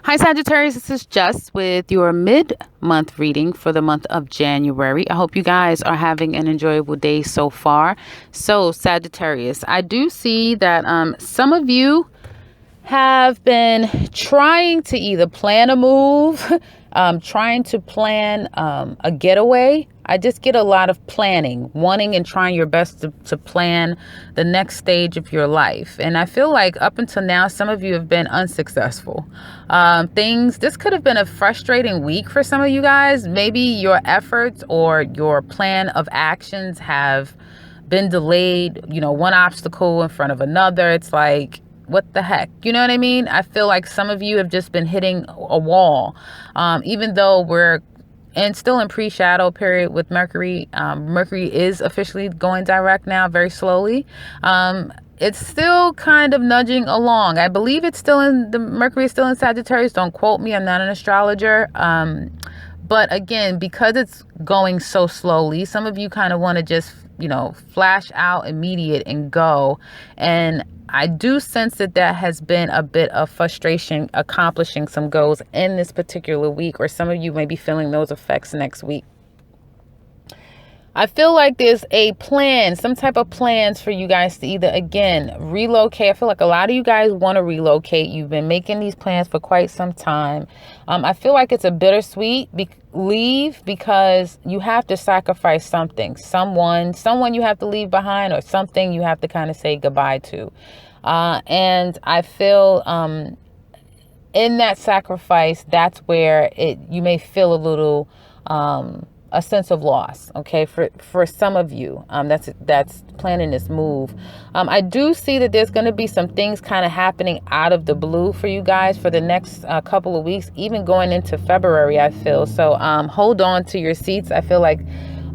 Hi, Sagittarius. This is Jess with your mid-month reading for the month of January. I hope you guys are having an enjoyable day so far. So, Sagittarius, I do see that some of you have been trying to either plan a move, trying to plan a getaway. I just get a lot of planning, wanting and trying your best to plan the next stage of your life. And I feel like up until now, some of you have been unsuccessful. This could have been a frustrating week for some of you guys. Maybe your efforts or your plan of actions have been delayed, one obstacle in front of another. It's like, what the heck? You know what I mean? I feel like some of you have just been hitting a wall. Even though we're still in pre-shadow period with Mercury. Mercury is officially going direct now, very slowly. It's still kind of nudging along. I believe Mercury is still in Sagittarius. Don't quote me. I'm not an astrologer. But again, because it's going so slowly, some of you kind of want to just, flash out immediate and go. And I do sense that has been a bit of frustration accomplishing some goals in this particular week, or some of you may be feeling those effects next week. I feel like there's a plan, some type of plans for you guys to either, again, relocate. I feel like a lot of you guys want to relocate. You've been making these plans for quite some time. I feel like it's a bittersweet leave because you have to sacrifice something, someone you have to leave behind, or something you have to kind of say goodbye to. And I feel in that sacrifice, that's where you may feel a little a sense of loss. Okay, for some of you, that's planning this move. I do see that there's going to be some things kind of happening out of the blue for you guys for the next couple of weeks, even going into February. I feel so. Hold on to your seats. I feel like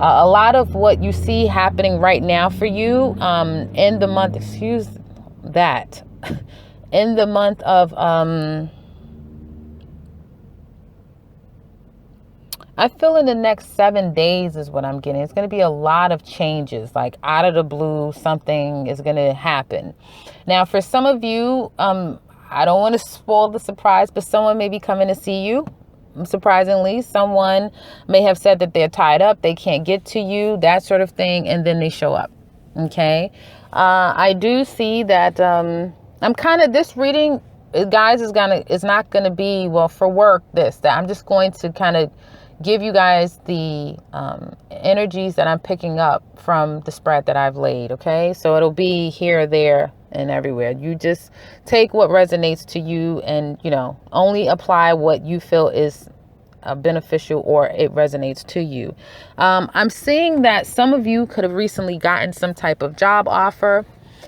a lot of what you see happening right now for you in the month. Excuse that. In the month of I feel in the next 7 days is what I'm getting. It's going to be a lot of changes, like out of the blue, something is going to happen. Now, for some of you, I don't want to spoil the surprise, but someone may be coming to see you. Surprisingly, someone may have said that they're tied up, they can't get to you, that sort of thing, and then they show up. Okay. I do see that this reading, guys, is not going to be, well, for work, that I'm just going to kind of give you guys the energies that I'm picking up from the spread that I've laid. Okay, so it'll be here, there, and everywhere. You just take what resonates to you, and only apply what you feel is beneficial or it resonates to you. I'm seeing that some of you could have recently gotten some type of job offer.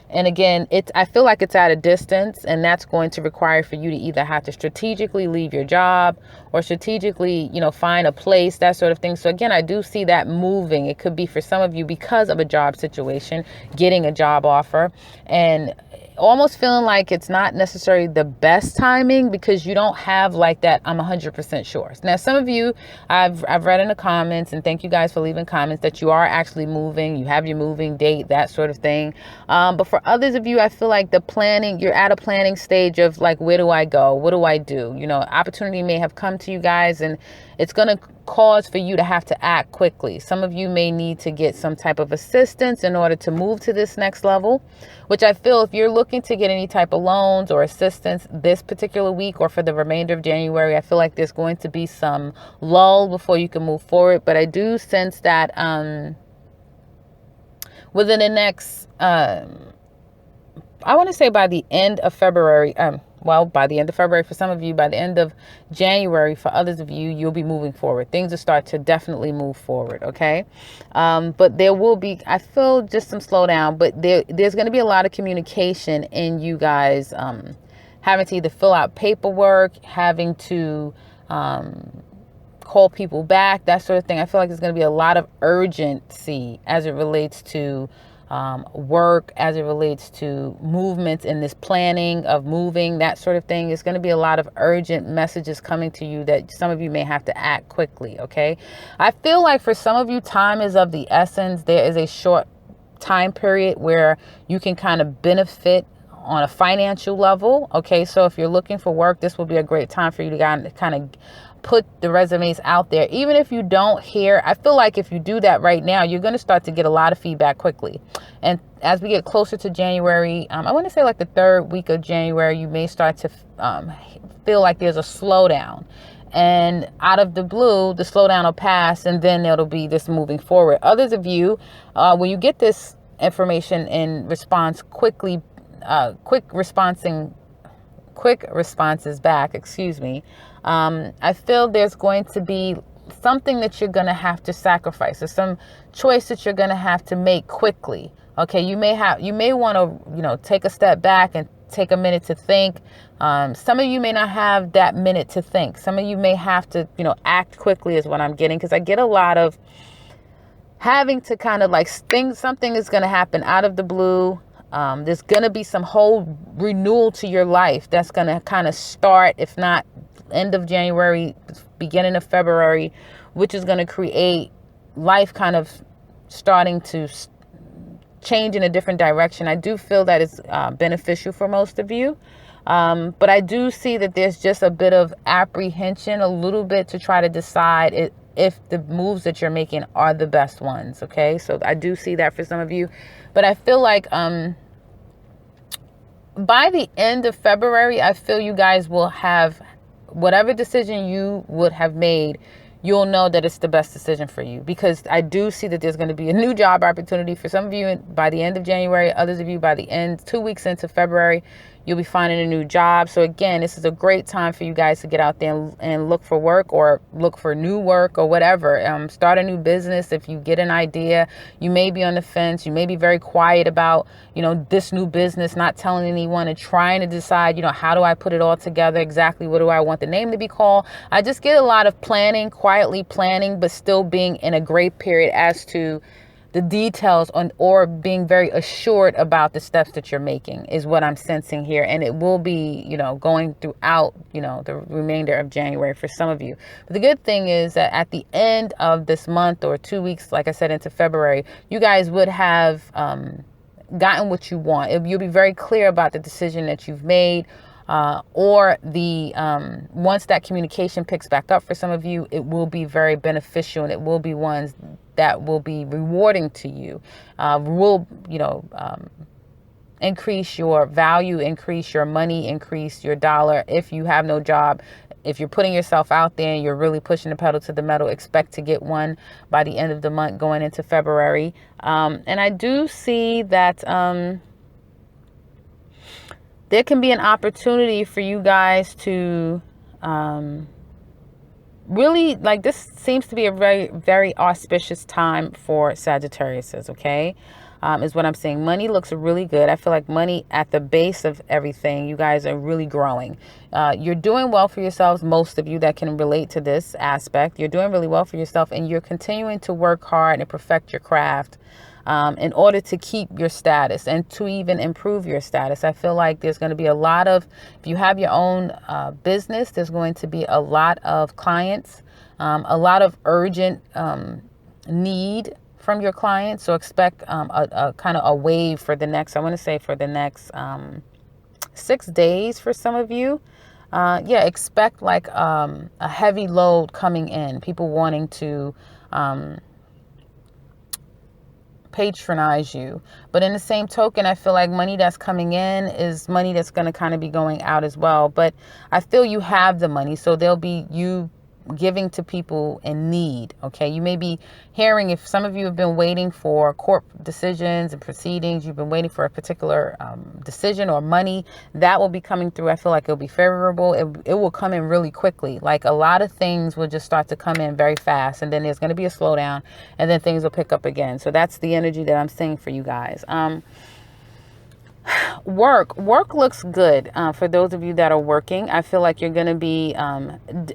And again, I feel like it's at a distance, and that's going to require for you to either have to strategically leave your job or strategically, find a place, that sort of thing. So again, I do see that moving. It could be for some of you because of a job situation, getting a job offer, and almost feeling like it's not necessarily the best timing because you don't have like that I'm 100% sure. Now, some of you, I've read in the comments, and thank you guys for leaving comments, that you are actually moving, you have your moving date, that sort of thing. But for others of you, I feel like you're at a planning stage of like, where do I go? What do I do? Opportunity may have come to you guys, and it's going to cause for you to have to act quickly. Some of you may need to get some type of assistance in order to move to this next level, which I feel if you're looking to get any type of loans or assistance this particular week or for the remainder of January, I feel like there's going to be some lull before you can move forward. But I do sense that within the next, I want to say by the end of February, by the end of February for some of you, by the end of January for others of you, you'll be moving forward. Things will start to definitely move forward, okay? But there will be, I feel, just some slowdown, but there's going to be a lot of communication in you guys having to either fill out paperwork, having to call people back, that sort of thing. I feel like there's going to be a lot of urgency as it relates to work, as it relates to movements in this planning of moving, that sort of thing. There's going to be a lot of urgent messages coming to you that some of you may have to act quickly. Okay. I feel like for some of you, time is of the essence. There is a short time period where you can kind of benefit on a financial level. Okay, so if you're looking for work, this will be a great time for you to kind of put the resumes out there. Even if you don't hear, I feel like if you do that right now, you're going to start to get a lot of feedback quickly. And as we get closer to January, I want to say like the third week of January, you may start to feel like there's a slowdown. And out of the blue, the slowdown will pass, and then it'll be this moving forward. Others of you, when you get this information in response quickly, quick responses back, I feel there's going to be something that you're going to have to sacrifice, or some choice that you're going to have to make quickly. Okay, you may want to, take a step back and take a minute to think. Some of you may not have that minute to think. Some of you may have to, act quickly is what I'm getting, because I get a lot of having to kind of like think something is going to happen out of the blue. There's going to be some whole renewal to your life that's going to kind of start, if not end of January, beginning of February, which is going to create life kind of starting to change in a different direction. I do feel that it's beneficial for most of you. But I do see that there's just a bit of apprehension, a little bit, to try to decide if the moves that you're making are the best ones. Okay, so I do see that for some of you. But I feel like by the end of February, I feel you guys will have whatever decision you would have made, you'll know that it's the best decision for you. Because I do see that there's going to be a new job opportunity for some of you by the end of January, others of you by the end, 2 weeks into February, you'll be finding a new job. So again, this is a great time for you guys to get out there and look for work, or look for new work, or whatever. Start a new business. If you get an idea, you may be on the fence. You may be very quiet about, this new business, not telling anyone, and trying to decide, how do I put it all together? Exactly what do I want the name to be called? I just get a lot of planning, quietly planning, but still being in a great period as to the details or being very assured about the steps that you're making is what I'm sensing here. And it will be, going throughout, the remainder of January for some of you. But the good thing is that at the end of this month, or 2 weeks, like I said, into February, you guys would have gotten what you want. You'll be very clear about the decision that you've made. Or once that communication picks back up for some of you, it will be very beneficial, and it will be ones that will be rewarding to you, increase your value, increase your money, increase your dollar. If you have no job, if you're putting yourself out there and you're really pushing the pedal to the metal, expect to get one by the end of the month going into February. And I do see that there can be an opportunity for you guys to really, like, this seems to be a very, very auspicious time for Sagittarius, okay? Is what I'm saying. Money looks really good. I feel like money at the base of everything, you guys are really growing. You're doing well for yourselves, most of you that can relate to this aspect. You're doing really well for yourself, and you're continuing to work hard and perfect your craft in order to keep your status and to even improve your status. I feel like there's going to be a lot of, if you have your own business, there's going to be a lot of clients, a lot of urgent need from your clients. So expect a kind of a wave for the next, I want to say for the next 6 days for some of you. Expect like a heavy load coming in, people wanting to patronize you. But in the same token, I feel like money that's coming in is money that's going to kind of be going out as well. But I feel you have the money, so there'll be you giving to people in need. Okay, you may be hearing, if some of you have been waiting for court decisions and proceedings, you've been waiting for a particular decision or money, that will be coming through. I feel like it'll be favorable. It will come in really quickly. Like a lot of things will just start to come in very fast, and then there's going to be a slowdown, and then things will pick up again. So that's the energy that I'm seeing for you guys. Work looks good for those of you that are working. I feel like you're going to be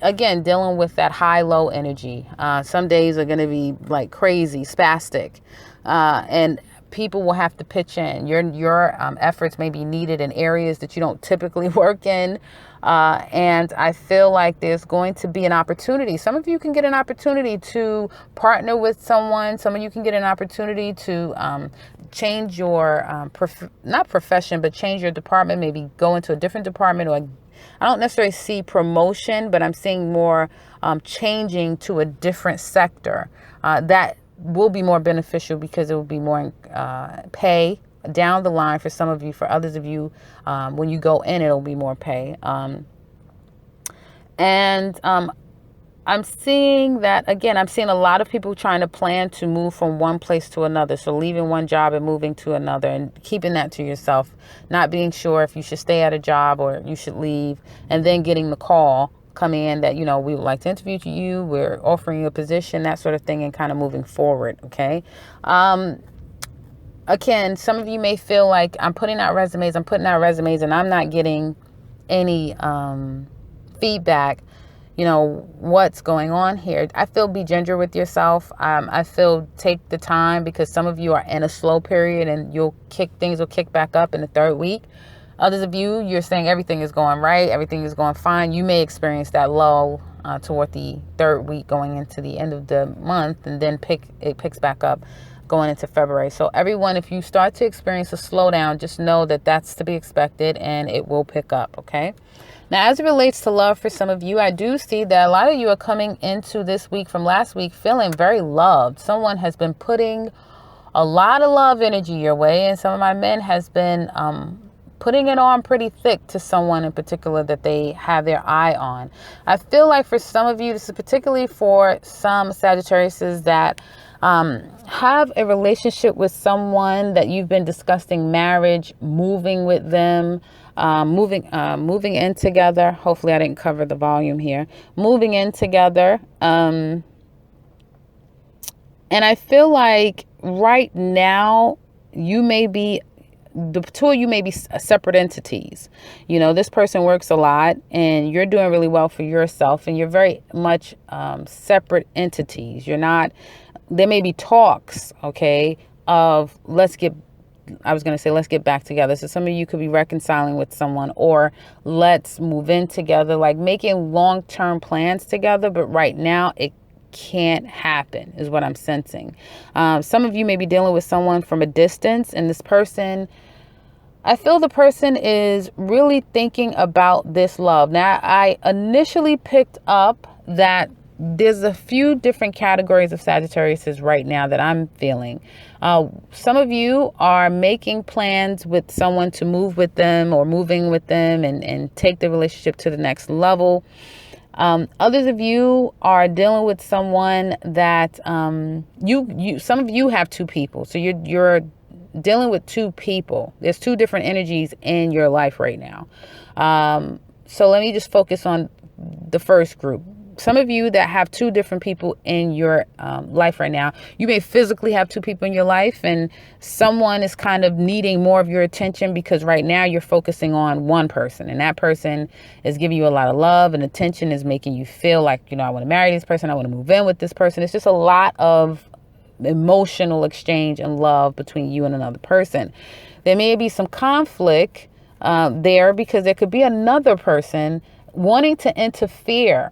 again dealing with that high-low energy. Some days are going to be like crazy, spastic, and people will have to pitch in. Your efforts may be needed in areas that you don't typically work in. And I feel like there's going to be an opportunity. Some of you can get an opportunity to partner with someone. Some of you can get an opportunity to change your, not profession, but change your department, maybe go into a different department, or I don't necessarily see promotion, but I'm seeing more changing to a different sector. That will be more beneficial because it will be more pay down the line for some of you. For others of you, when you go in, it'll be more pay. I'm seeing that, again, I'm seeing a lot of people trying to plan to move from one place to another. So leaving one job and moving to another, and keeping that to yourself, not being sure if you should stay at a job or you should leave, and then getting the call coming in that, we would like to interview you, we're offering you a position, that sort of thing, and kind of moving forward. Okay. Again, some of you may feel like I'm putting out resumes, and I'm not getting any feedback. What's going on here. I feel be ginger with yourself. I feel take the time, because some of you are in a slow period and things will kick back up in the third week. Others of you, you're saying everything is going right, everything is going fine. You may experience that lull toward the third week going into the end of the month, and then it picks back up going into February. So everyone, if you start to experience a slowdown, just know that that's to be expected, and it will pick up. Okay. Now, as it relates to love for some of you, I do see that a lot of you are coming into this week from last week feeling very loved. Someone has been putting a lot of love energy your way, and some of my men has been putting it on pretty thick to someone in particular that they have their eye on. I feel like for some of you, this is particularly for some Sagittariuses that have a relationship with someone that you've been discussing marriage, moving with them, moving in together. Hopefully I didn't cover the volume here. Moving in together. And I feel like right now the two of you may be separate entities. This person works a lot and you're doing really well for yourself, and you're very much separate entities. There may be talks, okay, of let's get back together. So some of you could be reconciling with someone, or let's move in together, like making long-term plans together. But right now it can't happen is what I'm sensing. Some of you may be dealing with someone from a distance, and this person, I feel the person is really thinking about this love. Now, I initially picked up that there's a few different categories of Sagittarius right now that I'm feeling. Some of you are making plans with someone to move with them, or moving with them and take the relationship to the next level. Others of you are dealing with someone that some of you have two people. So you're dealing with two people. There's two different energies in your life right now. So let me just focus on the first group. Some of you that have two different people in your life right now, you may physically have two people in your life, and someone is kind of needing more of your attention because right now you're focusing on one person, and that person is giving you a lot of love and attention, is making you feel like, I want to marry this person, I want to move in with this person. It's just a lot of emotional exchange and love between you and another person. There may be some conflict there, because there could be another person wanting to interfere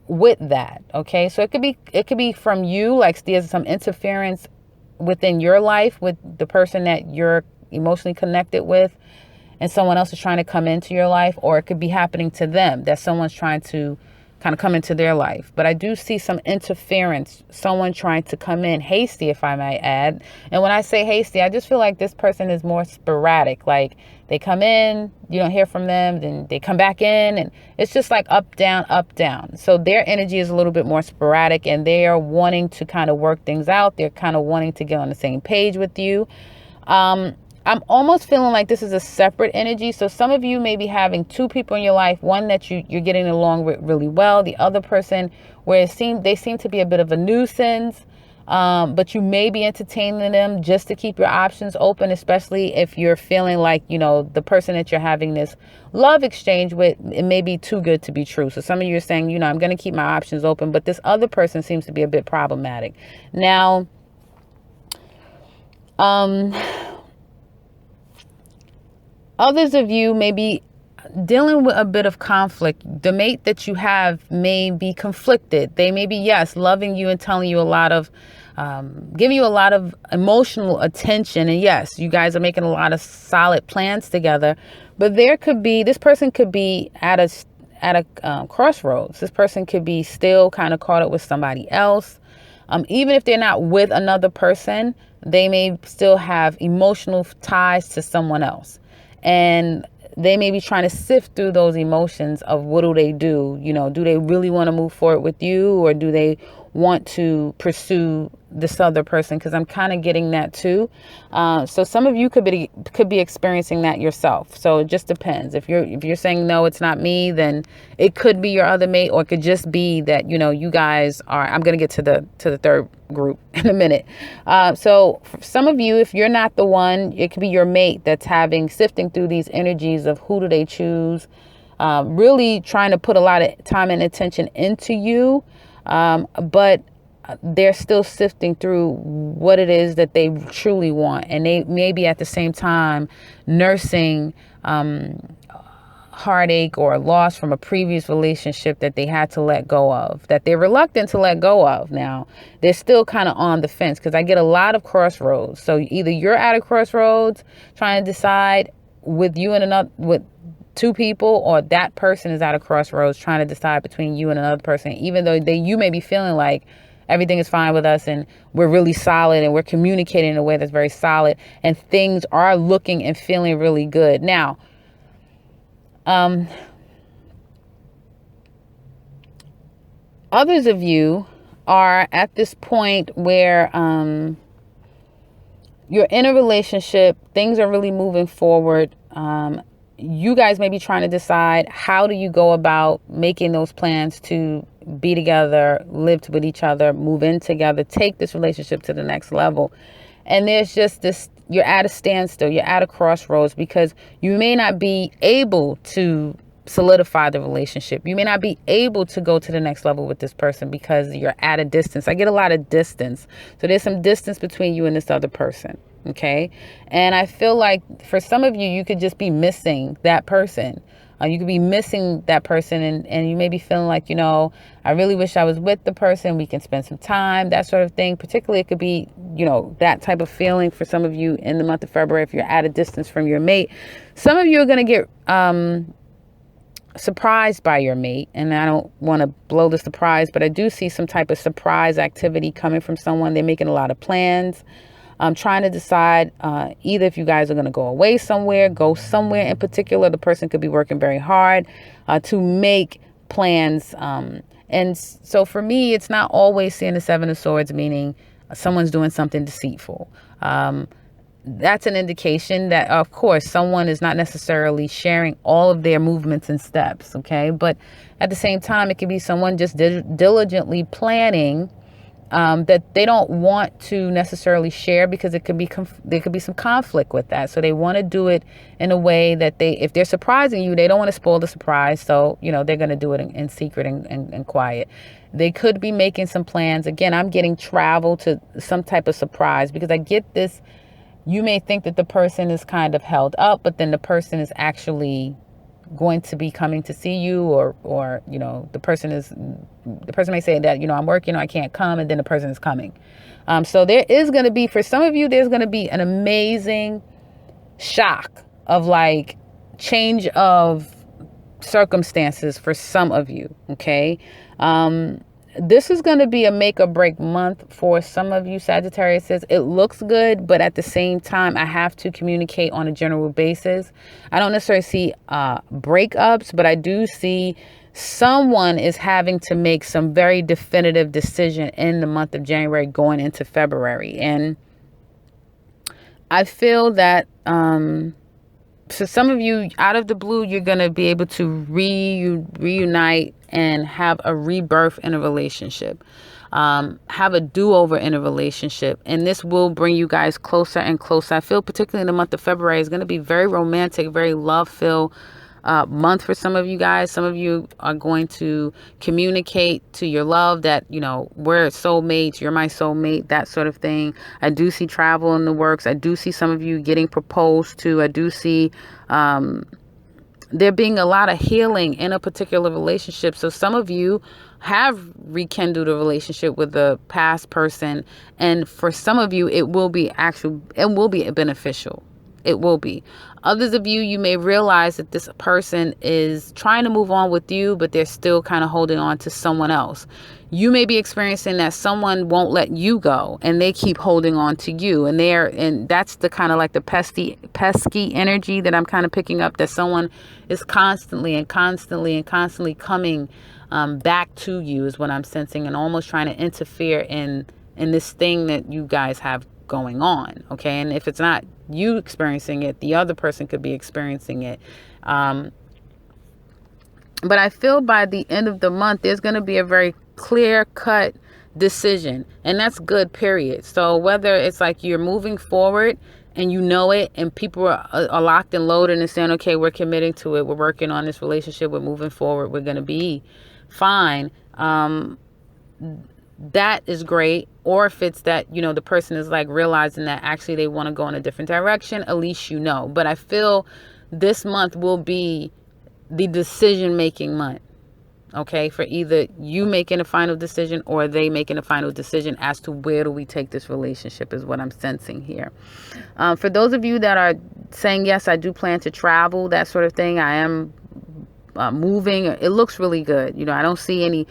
with that. Okay. So it could be from you, like there's some interference within your life with the person that you're emotionally connected with, and someone else is trying to come into your life, or it could be happening to them that someone's trying to kind of come into their life. But I do see some interference, someone trying to come in hasty, if I might add. And when I say hasty, I just feel like this person is more sporadic. Like they come in, you don't hear from them, then they come back in, and it's just like up, down, up, down. So their energy is a little bit more sporadic, and they are wanting to kind of work things out. They're kind of wanting to get on the same page with you. I'm almost feeling like this is a separate energy. So some of you may be having two people in your life, one that you're getting along with really well, the other person where they seem to be a bit of a nuisance, but you may be entertaining them just to keep your options open, especially if you're feeling like, the person that you're having this love exchange with, it may be too good to be true. So some of you are saying, I'm going to keep my options open, but this other person seems to be a bit problematic. Now, others of you may be dealing with a bit of conflict. The mate that you have may be conflicted. They may be, yes, loving you and telling you a lot of giving you a lot of emotional attention. And yes, you guys are making a lot of solid plans together, but this person could be at a crossroads. This person could be still kind of caught up with somebody else. Even if they're not with another person, they may still have emotional ties to someone else. And they may be trying to sift through those emotions of what do they do? Do they really want to move forward with you, or do they want to pursue this other person? Because I'm kind of getting that too. So some of you could be experiencing that yourself. So it just depends. If you're saying no, it's not me, then it could be your other mate, or it could just be that you guys are. I'm gonna get to the third group in a minute. So for some of you, if you're not the one, it could be your mate that's sifting through these energies of who do they choose. Really trying to put a lot of time and attention into you. But they're still sifting through what it is that they truly want. And they may be at the same time nursing heartache or loss from a previous relationship that they had to let go of, that they're reluctant to let go of. Now, they're still kind of on the fence, because I get a lot of crossroads. So either you're at a crossroads trying to decide with two people, or that person is at a crossroads trying to decide between you and another person, even though you may be feeling like everything is fine with us and we're really solid and we're communicating in a way that's very solid and things are looking and feeling really good. Now, others of you are at this point where you're in a relationship, things are really moving forward. You guys may be trying to decide, how do you go about making those plans to be together, live with each other, move in together, take this relationship to the next level. And there's just this, you're at a standstill, you're at a crossroads, because you may not be able to solidify the relationship. You may not be able to go to the next level with this person because you're at a distance. I get a lot of distance. So there's some distance between you and this other person. Okay. And I feel like for some of you, you could just be missing that person. You could be missing that person, and you may be feeling like, I really wish I was with the person. We can spend some time, that sort of thing. Particularly, it could be, that type of feeling for some of you in the month of February if you're at a distance from your mate. Some of you are going to get surprised by your mate, and I don't want to blow the surprise, but I do see some type of surprise activity coming from someone. They're making a lot of plans. I'm trying to decide either if you guys are going to go away somewhere, go somewhere in particular. The person could be working very hard to make plans. And so for me, it's not always seeing the Seven of Swords, meaning someone's doing something deceitful. That's an indication that, of course, someone is not necessarily sharing all of their movements and steps. Okay. But at the same time, it could be someone just diligently planning that they don't want to necessarily share, because there could be some conflict with that. So they want to do it in a way that if they're surprising you, they don't want to spoil the surprise. So, they're going to do it in secret and quiet. They could be making some plans. Again, I'm getting travel to some type of surprise, because I get this. You may think that the person is kind of held up, but then the person is actually going to be coming to see you, or the person may say that, I'm working, I can't come, and then the person is coming. So there is going to be, for some of you, there's going to be an amazing shock of like change of circumstances for some of you. Okay. This is going to be a make or break month for some of you Sagittarius. It looks good, but at the same time, I have to communicate on a general basis. I don't necessarily see breakups, but I do see someone is having to make some very definitive decision in the month of January going into February. And I feel that so some of you, out of the blue, you're going to be able to reunite and have a rebirth in a relationship, have a do-over in a relationship. And this will bring you guys closer and closer. I feel particularly in the month of February is going to be very romantic, very love-filled month for some of you guys. Some of you are going to communicate to your love that, we're soulmates, you're my soulmate, that sort of thing. I do see travel in the works. I do see some of you getting proposed to. I do see there being a lot of healing in a particular relationship. So some of you have rekindled a relationship with a past person, and for some of you it will be beneficial. It will be. Others of you, you may realize that this person is trying to move on with you, but they're still kind of holding on to someone else. You may be experiencing that someone won't let you go and they keep holding on to you. And that's the kind of like the pesky energy that I'm kind of picking up, that someone is constantly coming back to you, is what I'm sensing, and almost trying to interfere in this thing that you guys have going on. Okay. And if it's not you experiencing it, the other person could be experiencing it. But I feel by the end of the month, there's going to be a very clear-cut decision, and that's good, period. So whether it's like you're moving forward and you know it, and people are locked and loaded and saying, okay, we're committing to it, we're working on this relationship, we're moving forward, we're going to be fine. That is great. Or if it's that, the person is like realizing that actually they want to go in a different direction, at least you know. But I feel this month will be the decision-making month, okay, for either you making a final decision or they making a final decision as to where do we take this relationship, is what I'm sensing here. For those of you that are saying, yes, I do plan to travel, that sort of thing, I am moving. It looks really good. I don't see any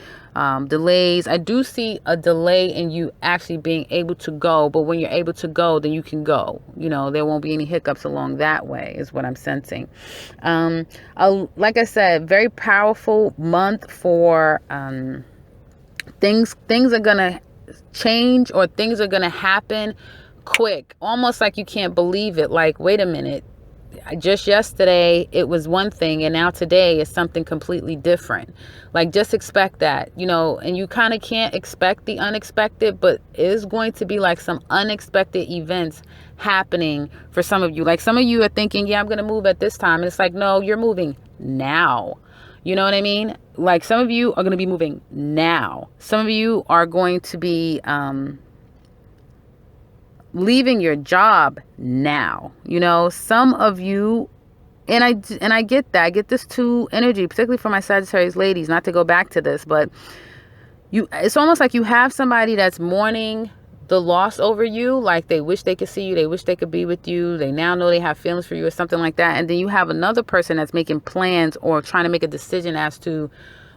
delays. I do see a delay in you actually being able to go, but when you're able to go, then you can go. There won't be any hiccups along that way, is what I'm sensing. Like I said, very powerful month for things are gonna change, or things are gonna happen quick, almost like you can't believe it. Like, wait a minute, just yesterday it was one thing and now today is something completely different. Like, just expect that, and you kind of can't expect the unexpected, but it is going to be like some unexpected events happening for some of you. Like, some of you are thinking, yeah, I'm going to move at this time. And it's like, no, you're moving now. You know what I mean? Like, some of you are going to be moving now. Some of you are going to be, leaving your job now. Some of you, and I get that. I get this too energy, particularly for my Sagittarius ladies, not to go back to this, but it's almost like you have somebody that's mourning the loss over you. Like, they wish they could see you. They wish they could be with you. They now know they have feelings for you or something like that. And then you have another person that's making plans or trying to make a decision as to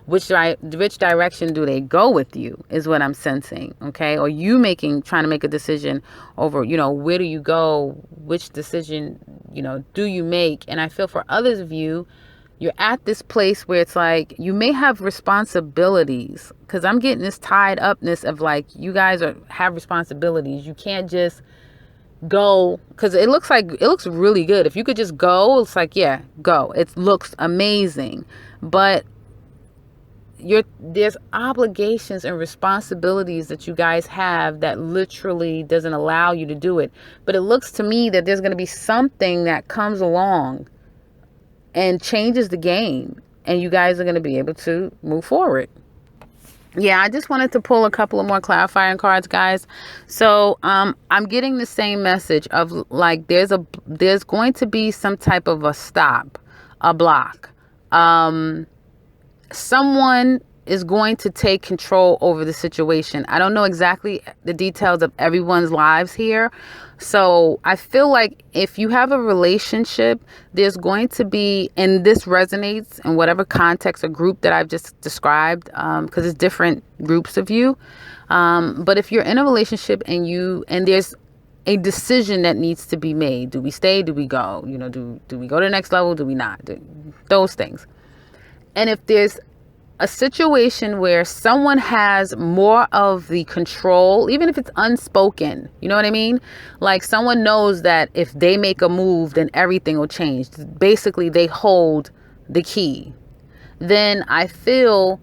which direction do they go with you, is what I'm sensing. Okay. Or you trying to make a decision over, where do you go? Which decision, do you make? And I feel for others of you, you're at this place where it's like, you may have responsibilities, because I'm getting this tied upness of like, you guys have responsibilities. You can't just go, because it looks really good. If you could just go, it's like, yeah, go. It looks amazing. But there's obligations and responsibilities that you guys have that literally doesn't allow you to do it. But it looks to me that there's going to be something that comes along and changes the game, and you guys are going to be able to move forward. Yeah, I just wanted to pull a couple of more clarifying cards, guys. So I'm getting the same message of like, there's going to be some type of a stop, a block. Someone is going to take control over the situation. I don't know exactly the details of everyone's lives here. So I feel like if you have a relationship, there's going to be, and this resonates in whatever context or group that I've just described, because it's different groups of you. But if you're in a relationship and there's a decision that needs to be made, do we stay? Do we go? Do we go to the next level? Do we not? Those things. And if there's a situation where someone has more of the control, even if it's unspoken, you know what I mean? Like, someone knows that if they make a move, then everything will change. Basically, they hold the key. Then I feel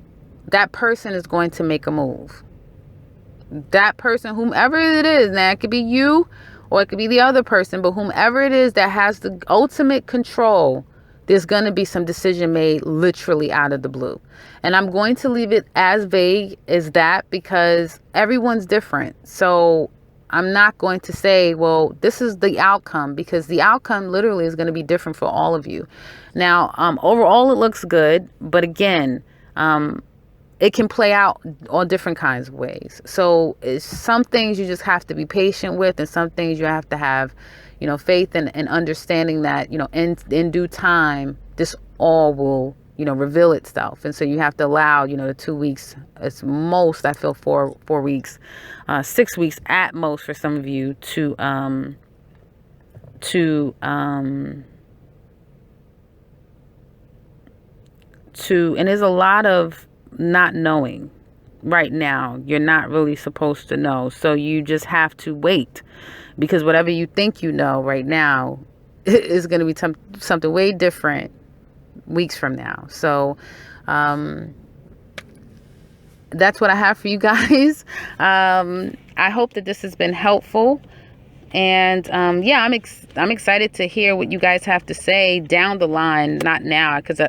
that person is going to make a move. That person, whomever it is, now it could be you or it could be the other person, but whomever it is that has the ultimate control, there's going to be some decision made literally out of the blue. And I'm going to leave it as vague as that because everyone's different. So I'm not going to say, well, this is the outcome, because the outcome literally is going to be different for all of you. Now, overall, it looks good. But again, it can play out all different kinds of ways. So some things you just have to be patient with, and some things you have to have, faith and understanding that, in due time, this all will, reveal itself. And so you have to allow, the 2 weeks, it's most, I feel 4 weeks, 6 weeks at most for some of you and there's a lot of not knowing right now. You're not really supposed to know. So you just have to wait, because whatever you think you know right now is going to be something way different weeks from now. So that's what I have for you guys. I hope that this has been helpful. And I'm excited to hear what you guys have to say down the line, not now, because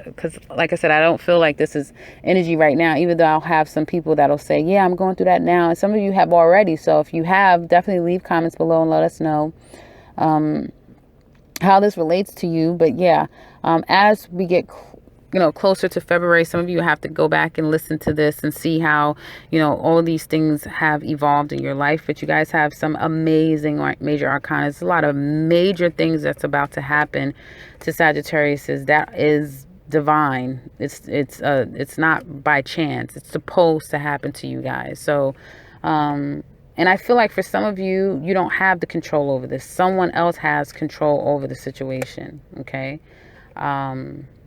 like I said, I don't feel like this is energy right now, even though I'll have some people that'll say, yeah, I'm going through that now. And some of you have already. So if you have, definitely leave comments below and let us know how this relates to you. But yeah, as we get closer to February, some of you have to go back and listen to this and see how, all of these things have evolved in your life. But you guys have some amazing major arcana. It's a lot of major things that's about to happen to Sagittarius. That is divine. It's not by chance. It's supposed to happen to you guys. So, and I feel like for some of you, you don't have the control over this. Someone else has control over the situation. Okay.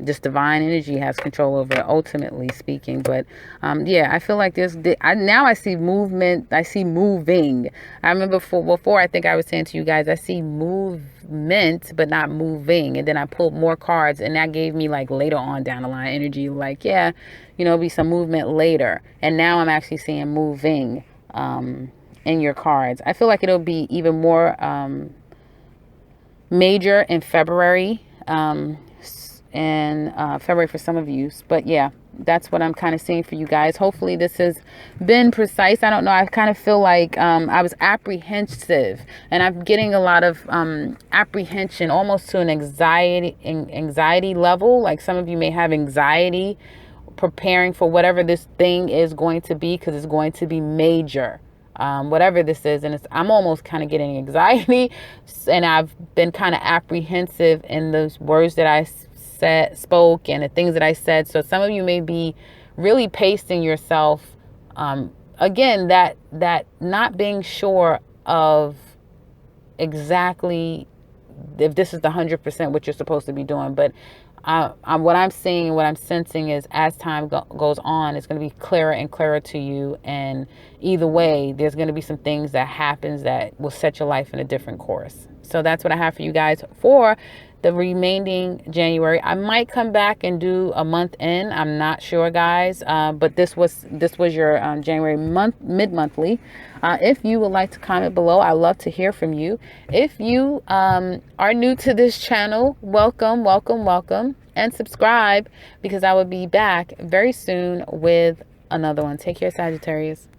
This divine energy has control over it, ultimately speaking. But I feel like now I see movement. I see moving. I remember before I think I was saying to you guys, I see movement but not moving. And then I pulled more cards, and that gave me like later on down the line energy, like, yeah, be some movement later. And now I'm actually seeing moving in your cards. I feel like it'll be even more major in February. February for some of you. But yeah, that's what I'm kind of seeing for you guys. Hopefully this has been precise. I don't know. I kind of feel like I was apprehensive, and I'm getting a lot of apprehension, almost to an anxiety level. Like some of you may have anxiety preparing for whatever this thing is going to be, because it's going to be major. Whatever this is, and I'm almost kind of getting anxiety, and I've been kind of apprehensive in those words that I spoke and the things that I said. So some of you may be really pacing yourself. Again, that not being sure of exactly if this is the 100% what you're supposed to be doing. But what I'm seeing, what I'm sensing is, as time goes on, it's going to be clearer and clearer to you. And either way, there's going to be some things that happens that will set your life in a different course. So that's what I have for you guys for the remaining January. I might come back and do a month in. I'm not sure, guys. But this was your January mid-monthly. If you would like to comment below, I'd love to hear from you. If you are new to this channel, welcome, and subscribe, because I will be back very soon with another one. Take care, Sagittarius.